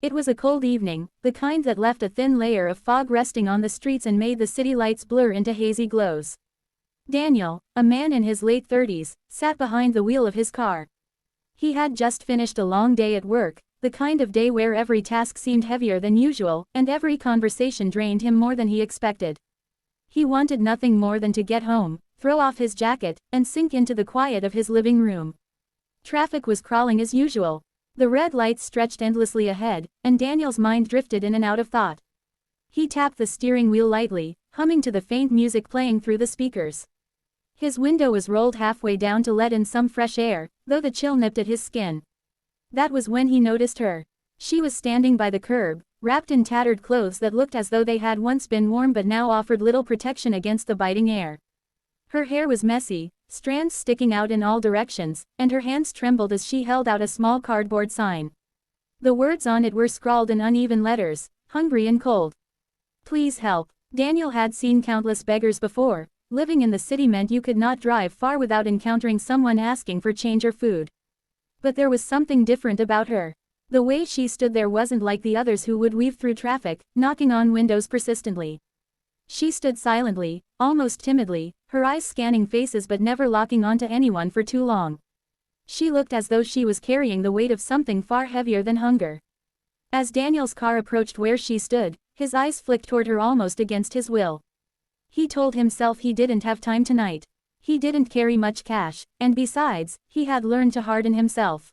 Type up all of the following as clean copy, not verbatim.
It was a cold evening, the kind that left a thin layer of fog resting on the streets and made the city lights blur into hazy glows. Daniel, a man in his late 30s, sat behind the wheel of his car. He had just finished a long day at work, the kind of day where every task seemed heavier than usual, and every conversation drained him more than he expected. He wanted nothing more than to get home, throw off his jacket, and sink into the quiet of his living room. Traffic was crawling as usual. The red lights stretched endlessly ahead, and Daniel's mind drifted in and out of thought. He tapped the steering wheel lightly, humming to the faint music playing through the speakers. His window was rolled halfway down to let in some fresh air, though the chill nipped at his skin. That was when he noticed her. She was standing by the curb, wrapped in tattered clothes that looked as though they had once been warm but now offered little protection against the biting air. Her hair was messy, strands sticking out in all directions, and her hands trembled as she held out a small cardboard sign. The words on it were scrawled in uneven letters, "Hungry and cold. Please help." Daniel had seen countless beggars before. Living in the city meant you could not drive far without encountering someone asking for change or food. But there was something different about her. The way she stood there wasn't like the others who would weave through traffic, knocking on windows persistently. She stood silently, almost timidly, her eyes scanning faces but never locking onto anyone for too long. She looked as though she was carrying the weight of something far heavier than hunger. As Daniel's car approached where she stood, his eyes flicked toward her almost against his will. He told himself he didn't have time tonight. He didn't carry much cash, and besides, he had learned to harden himself.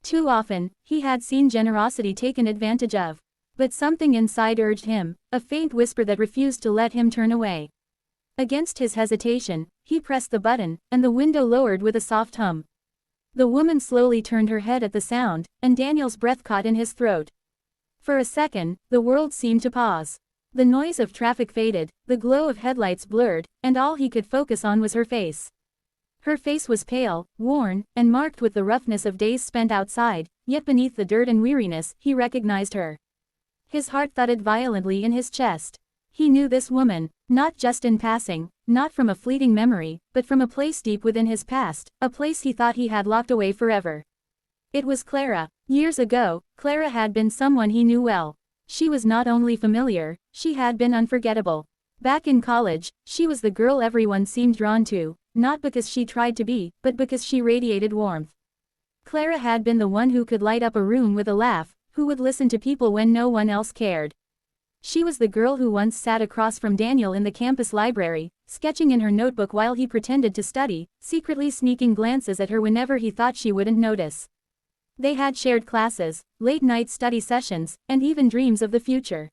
Too often, he had seen generosity taken advantage of. But something inside urged him, a faint whisper that refused to let him turn away. Against his hesitation, he pressed the button, and the window lowered with a soft hum. The woman slowly turned her head at the sound, and Daniel's breath caught in his throat. For a second, the world seemed to pause. The noise of traffic faded, the glow of headlights blurred, and all he could focus on was her face. Her face was pale, worn, and marked with the roughness of days spent outside, yet beneath the dirt and weariness, he recognized her. His heart thudded violently in his chest. He knew this woman, not just in passing, not from a fleeting memory, but from a place deep within his past, a place he thought he had locked away forever. It was Clara. Years ago, Clara had been someone he knew well. She was not only familiar, she had been unforgettable. Back in college, she was the girl everyone seemed drawn to, not because she tried to be, but because she radiated warmth. Clara had been the one who could light up a room with a laugh, who would listen to people when no one else cared. She was the girl who once sat across from Daniel in the campus library, sketching in her notebook while he pretended to study, secretly sneaking glances at her whenever he thought she wouldn't notice. They had shared classes, late-night study sessions, and even dreams of the future.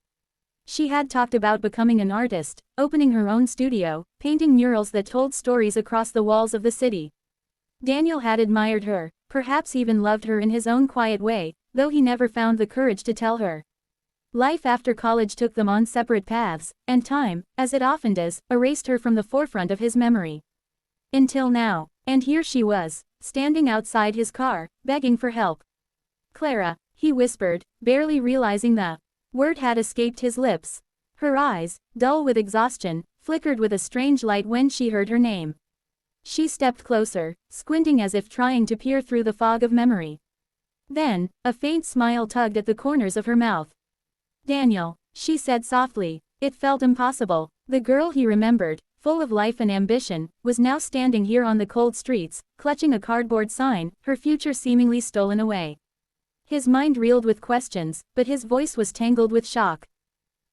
She had talked about becoming an artist, opening her own studio, painting murals that told stories across the walls of the city. Daniel had admired her, perhaps even loved her in his own quiet way, though he never found the courage to tell her. Life after college took them on separate paths, and time, as it often does, erased her from the forefront of his memory. Until now, and here she was, standing outside his car, begging for help. "Clara," he whispered, barely realizing the word had escaped his lips. Her eyes, dull with exhaustion, flickered with a strange light when she heard her name. She stepped closer, squinting as if trying to peer through the fog of memory. Then, a faint smile tugged at the corners of her mouth. "Daniel," she said softly. It felt impossible. The girl he remembered, full of life and ambition, was now standing here on the cold streets, clutching a cardboard sign, her future seemingly stolen away. His mind reeled with questions, but his voice was tangled with shock.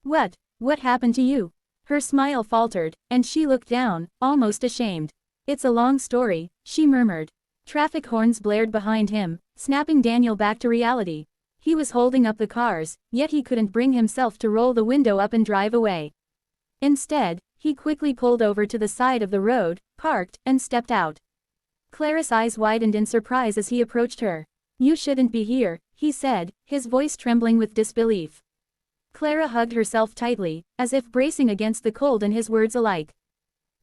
What happened to you?" Her smile faltered, and she looked down, almost ashamed. "It's a long story," she murmured. Traffic horns blared behind him, snapping Daniel back to reality. He was holding up the cars, yet he couldn't bring himself to roll the window up and drive away. Instead, he quickly pulled over to the side of the road, parked, and stepped out. Clara's eyes widened in surprise as he approached her. "You shouldn't be here," he said, his voice trembling with disbelief. Clara hugged herself tightly, as if bracing against the cold and his words alike.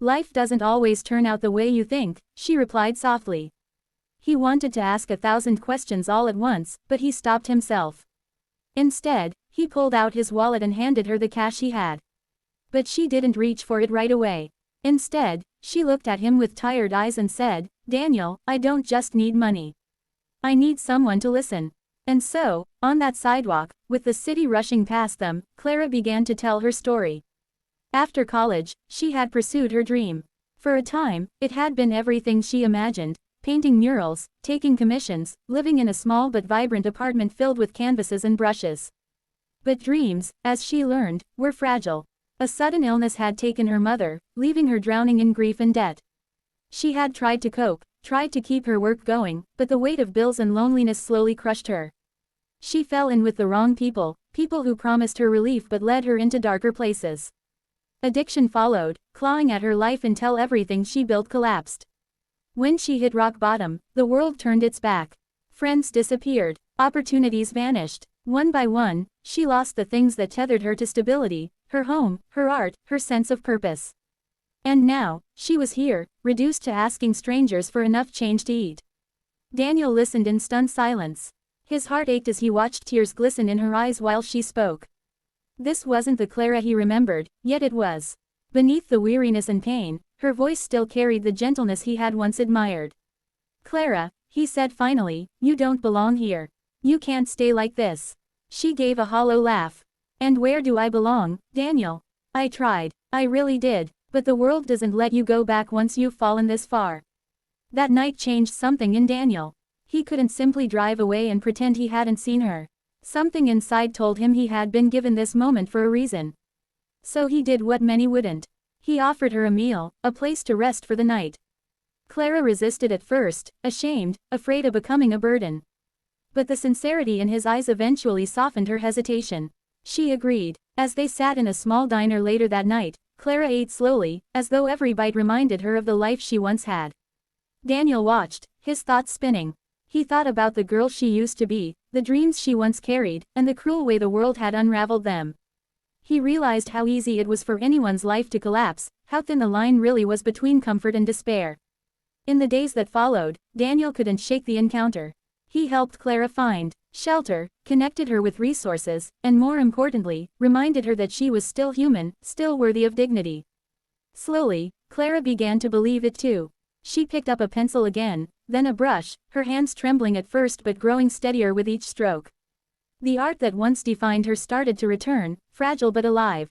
"Life doesn't always turn out the way you think," she replied softly. He wanted to ask 1,000 questions all at once, but he stopped himself. Instead, he pulled out his wallet and handed her the cash he had. But she didn't reach for it right away. Instead, she looked at him with tired eyes and said, "Daniel, I don't just need money. I need someone to listen." And so, on that sidewalk, with the city rushing past them, Clara began to tell her story. After college, she had pursued her dream. For a time, it had been everything she imagined: painting murals, taking commissions, living in a small but vibrant apartment filled with canvases and brushes. But dreams, as she learned, were fragile. A sudden illness had taken her mother, leaving her drowning in grief and debt. She had tried to cope, tried to keep her work going, but the weight of bills and loneliness slowly crushed her. She fell in with the wrong people, people who promised her relief but led her into darker places. Addiction followed, clawing at her life until everything she built collapsed. When she hit rock bottom, the world turned its back. Friends disappeared, opportunities vanished. One by one, she lost the things that tethered her to stability: her home, her art, her sense of purpose. And now, she was here, reduced to asking strangers for enough change to eat. Daniel listened in stunned silence. His heart ached as he watched tears glisten in her eyes while she spoke. This wasn't the Clara he remembered, yet it was. Beneath the weariness and pain, her voice still carried the gentleness he had once admired. "Clara," he said finally, "you don't belong here. You can't stay like this." She gave a hollow laugh. "And where do I belong, Daniel? I tried, I really did, but the world doesn't let you go back once you've fallen this far." That night changed something in Daniel. He couldn't simply drive away and pretend he hadn't seen her. Something inside told him he had been given this moment for a reason. So he did what many wouldn't. He offered her a meal, a place to rest for the night. Clara resisted at first, ashamed, afraid of becoming a burden. But the sincerity in his eyes eventually softened her hesitation. She agreed. As they sat in a small diner later that night, Clara ate slowly, as though every bite reminded her of the life she once had. Daniel watched, his thoughts spinning. He thought about the girl she used to be, the dreams she once carried, and the cruel way the world had unraveled them. He realized how easy it was for anyone's life to collapse, how thin the line really was between comfort and despair. In the days that followed, Daniel couldn't shake the encounter. He helped Clara find shelter, connected her with resources, and more importantly, reminded her that she was still human, still worthy of dignity. Slowly, Clara began to believe it too. She picked up a pencil again, then a brush, her hands trembling at first but growing steadier with each stroke. The art that once defined her started to return, fragile but alive.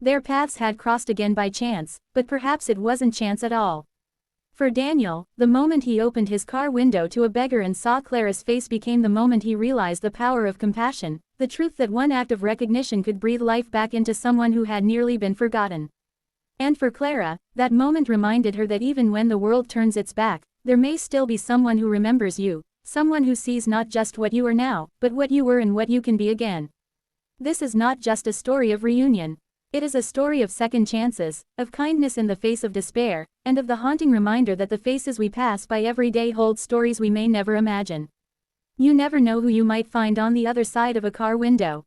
Their paths had crossed again by chance, but perhaps it wasn't chance at all. For Daniel, the moment he opened his car window to a beggar and saw Clara's face became the moment he realized the power of compassion, the truth that one act of recognition could breathe life back into someone who had nearly been forgotten. And for Clara, that moment reminded her that even when the world turns its back, there may still be someone who remembers you, someone who sees not just what you are now, but what you were and what you can be again. This is not just a story of reunion. It is a story of second chances, of kindness in the face of despair, and of the haunting reminder that the faces we pass by every day hold stories we may never imagine. You never know who you might find on the other side of a car window.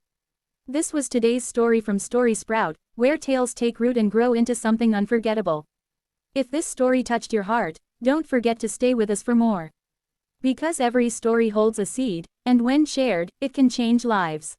This was today's story from Story Sprout, where tales take root and grow into something unforgettable. If this story touched your heart, don't forget to stay with us for more. Because every story holds a seed, and when shared, it can change lives.